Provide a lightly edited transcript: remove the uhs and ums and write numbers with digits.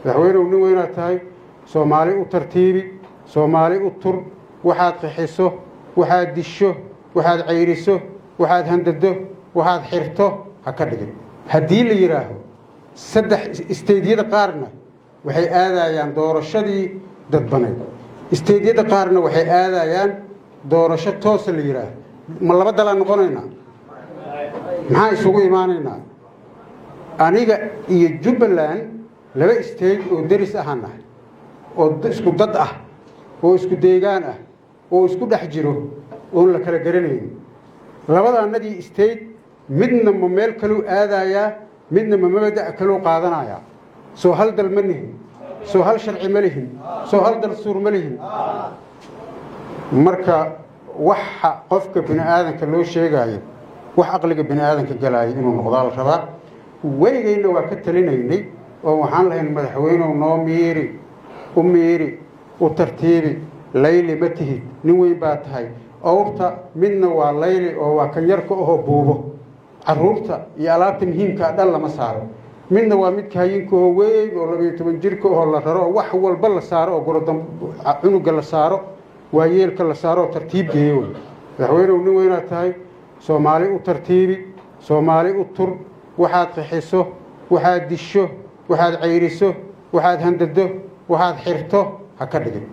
madaxweynuhu nin weynaad tahay soomaali u tartiibi soomaali u tur waxaad qixiso waxaad disho waxaad cayriso waxaad handado waxaad xirto ha ka dhigin haddii la yidhaaho saddex isteedyada qaarna waxay aadayaan doorashadii dadbaneed isteedyada qaarna waxay aadayaan doorasho toosa la yidhaaho ma laba dalaan noqonaynaa maxaa isugu imaanaynaa aniga iyo jubbaland laba isteed oo deris ahaan nahay oo isku dad ah oo isku deegaan ah oo isku dhex jiro oon la kala garanayn labadaanadii isteed midna ma meel kaluu aadayaa midna ma mabada' kaluu qaadanayaa soo hal dal ma nihin soo hal sharci ma lihin soo hal dastuur ma lihin marka waxa qofka bini aadanka loo sheegaayo wax aqliga bini aadanka galaayo inuu noqdaa la rabaa weligayna waa ka talinaynay oo waxaan lahayn madaxweynuhu noo miiri u tartiibi layli ma tihid nin weyn baa tahay awrta midna waa layli oo waa kan yarka ahoo buubo caruurta iyo alaabta muhiimkaa dhan lama saaro midna waa midka hayinka oo weyn oo 12 jirka oo la raro oo wax walba la saaro oo gorodan cunuga la saaro waa yeelka la saaro oo tartiib geeyo madaxweynuhu nin weynaad tahay soomaali u tartiibi soomaali u tur waxaad qixiso waxaad disho waxaad cayriso waxaad handado waxaad xirto ha ka dhigin